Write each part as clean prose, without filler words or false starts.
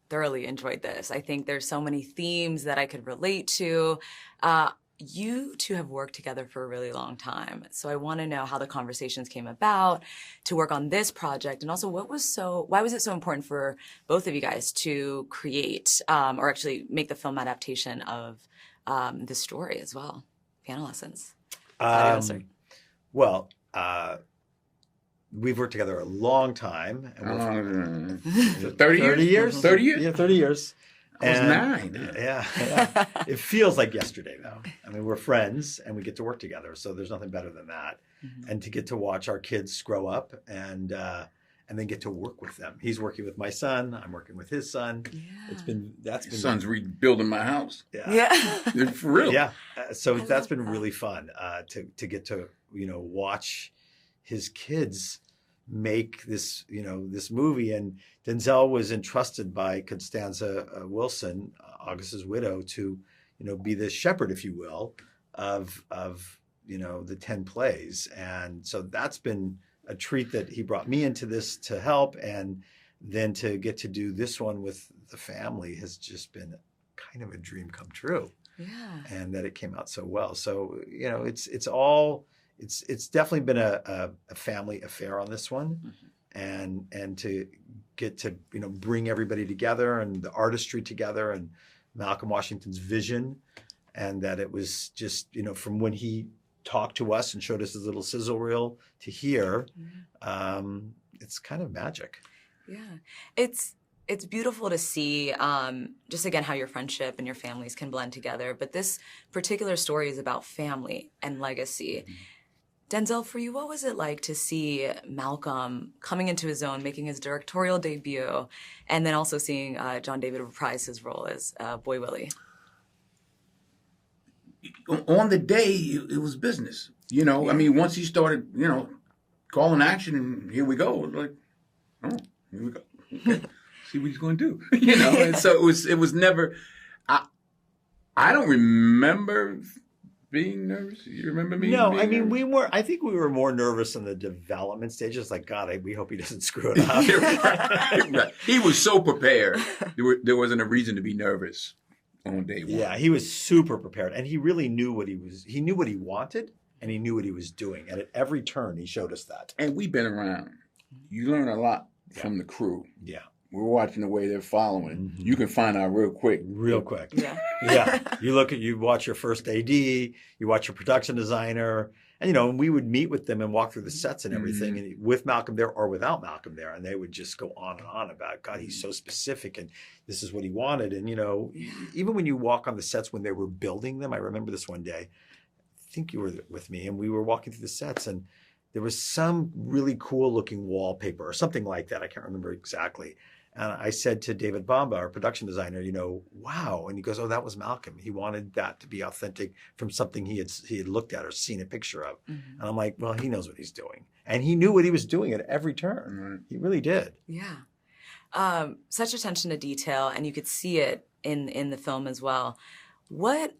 thoroughly enjoyed this. I think there's so many themes that I could relate to. You two have worked together for a really long time. So I want to know how the conversations came about to work on this project. And also why was it so important for both of you guys to create, or actually make the film adaptation of the story as well? Piano Lessons. Well, we've worked together a long time. And 30 years? 30 years? Yeah, 30 years. I was 9. Yeah. It feels like yesterday, though. I mean, we're friends and we get to work together, so there's nothing better than that. Mm-hmm. And to get to watch our kids grow up and then get to work with them. He's working with my son. I'm working with his son. Yeah. That's been. Son's rebuilding my house. Yeah. For real. Yeah. So that's been really fun to get to watch his kids make this this movie. And Denzel was entrusted by Constanza Wilson, August's widow, to be the shepherd, if you will, of the 10 plays. And so that's been a treat that he brought me into this to help, and then to get to do this one with the family has just been kind of a dream come true. Yeah. And that it came out so well. So it's definitely been a family affair on this one. Mm-hmm. and to get to bring everybody together and the artistry together and Malcolm Washington's vision, and that it was just from when he talked to us and showed us his little sizzle reel to here, it's kind of magic. Yeah, it's beautiful to see just again how your friendship and your families can blend together. But this particular story is about family and legacy. Mm-hmm. Denzel, for you, what was it like to see Malcolm coming into his own, making his directorial debut, and then also seeing John David reprise his role as Boy Willie? On the day, it was business. Yeah. I mean, once he started, calling action, and here we go. Like, oh, here we go. Okay. See what he's going to do. And so it was never. I don't remember being nervous. You remember me? No, I mean, nervous? I think we were more nervous in the development stages. Like, God, we hope he doesn't screw it up. Right. He was so prepared. There wasn't a reason to be nervous on day one. Yeah, he was super prepared, and he really knew what he knew what he wanted, and he knew what he was doing. And at every turn, he showed us that. And we've been around. You learn a lot from the crew. Yeah. We're watching the way they're following. Mm-hmm. You can find out real quick. Yeah. Yeah. You watch your first AD, you watch your production designer, and we would meet with them and walk through the sets and everything, and with Malcolm there or without Malcolm there, and they would just go on and on about, God, he's so specific, and this is what he wanted. And even when you walk on the sets when they were building them, I remember this one day, I think you were with me, and we were walking through the sets, and there was some really cool looking wallpaper or something like that. I can't remember exactly. And I said to David Bamba, our production designer, wow. And he goes, oh, that was Malcolm. He wanted that to be authentic from something he had looked at or seen a picture of. Mm-hmm. And I'm like, well, he knows what he's doing. And he knew what he was doing at every turn. Mm-hmm. He really did. Yeah. Such attention to detail, and you could see it in the film as well. What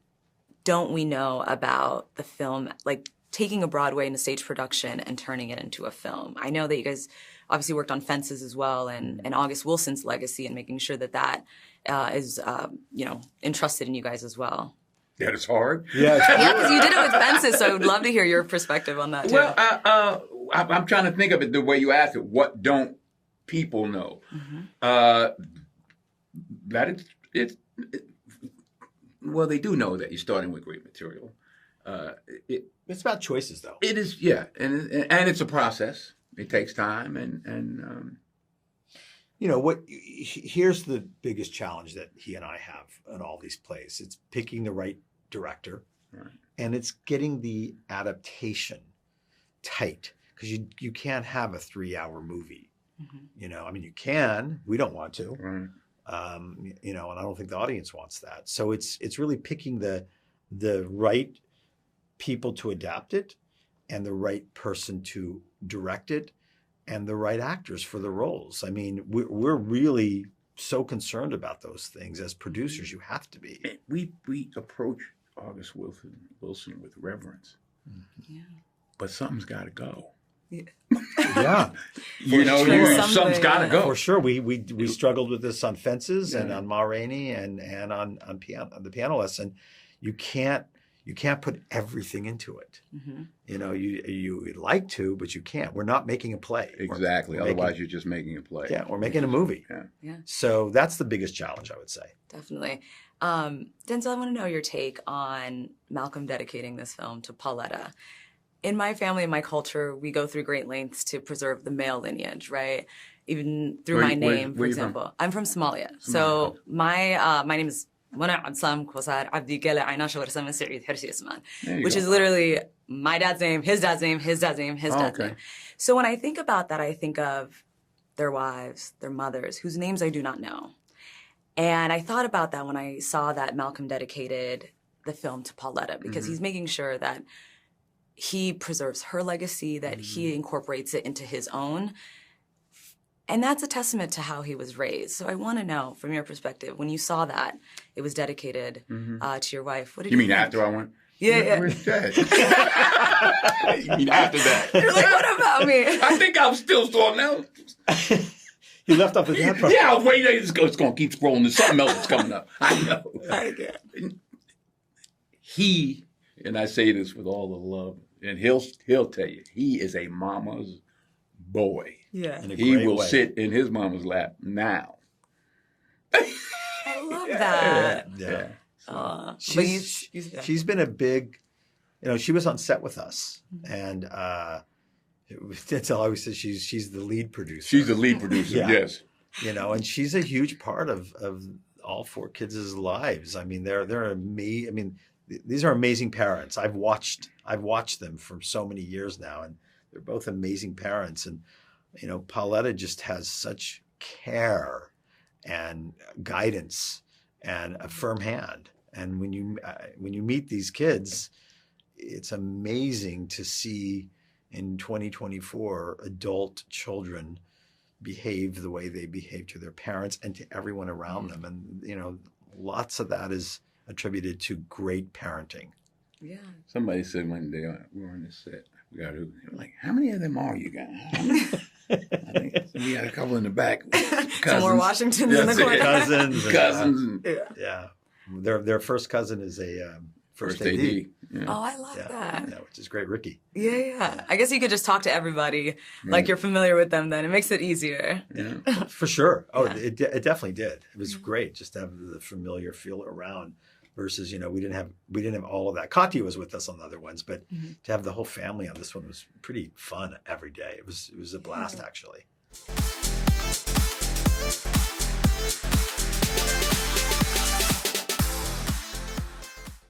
don't we know about the film, like taking a Broadway and a stage production and turning it into a film? I know that you guys obviously worked on Fences as well, and August Wilson's legacy, and making sure that is entrusted in you guys as well. That is hard. Yeah, because you did it with Fences, so I would love to hear your perspective on that too. Well, I'm trying to think of it the way you asked it. What don't people know? Mm-hmm. That well, they do know that you're starting with great material. It's about choices, though. It is, yeah, and it's a process. It takes time, and here's the biggest challenge that he and I have in all these plays. It's picking the right director, right, and it's getting the adaptation tight, because you can't have a 3-hour movie. Mm-hmm. I mean, you can. We don't want to. Right. And I don't think the audience wants that. So it's really picking the right people to adapt it, and the right person to direct it, and the right actors for the roles. I mean, we're really so concerned about those things as producers. You have to be. We approach August Wilson with reverence. Mm-hmm. Yeah. But something's got to go. Yeah, You know, sure. something's got to go. for sure. We struggled with this on Fences and on Ma Rainey and on the piano lesson. You can't put everything into it. You know, you'd like to, but you can't. We're not making a play. Exactly. We're Otherwise, making, you're just making a play. yeah, we're making a movie. Yeah. So that's the biggest challenge, I would say. Definitely. Denzel, I want to know your take on Malcolm dedicating this film to Pauletta. In my family and my culture, we go through great lengths to preserve the male lineage, right? Even through my name, for example. I'm from Somalia. So my name is Mona Absam Kwasar Abdi Gela Ainasha Warsam Sa'id Hirsi Isman, which is literally my dad's name, his dad's name, his dad's name, his dad's name. So when I think about that, I think of their wives, their mothers, whose names I do not know. And I thought about that when I saw that Malcolm dedicated the film to Pauletta, because he's making sure that he preserves her legacy, that he incorporates it into his own. And that's a testament to how he was raised. So I want to know, from your perspective, when you saw that it was dedicated to your wife, what did you mean think? after I went? Yeah. Where's Dad? You mean after that? You're like, what about me? I think I was still scrolling now. You left off the dad part. Yeah, I was waiting. It's going to keep scrolling. There's something else that's coming up. I know. He, and I say this with all the love, and he'll tell you, he is a mama's boy. Yeah. In a He great will way. sit in his mama's lap now. I love that. Yeah. But She's been a big, you know, she was on set with us, and Denzel always says she's the lead producer. She's the lead producer, Yeah. yes. You know, and she's a huge part of all four kids' lives. I mean, they're amazing. I mean, these are amazing parents. I've watched them for so many years now, and they're both amazing parents. And you know, Pauletta just has such care and guidance and a firm hand. And when you meet these kids, it's amazing to see in 2024 adult children behave the way they behave to their parents and to everyone around them. And you know, lots of that is attributed to great parenting. Yeah. Somebody said one day we were on the set. We got who? They were like, how many of them are you guys? I think we got a couple in the back. Some more Washingtons in the That's it. corner. Cousins. Cousins. Yeah. Their first cousin is a first AD. Yeah. Oh, I love that. Yeah, which is great, Ricky. Yeah. I guess you could just talk to everybody like you're familiar with them then. It makes it easier. Yeah. For sure. Oh, Yeah. it definitely did. It was great just to have the familiar feel around versus, you know, we didn't have all of that. Katya was with us on the other ones, but to have the whole family on this one was pretty fun every day. It was a blast, actually.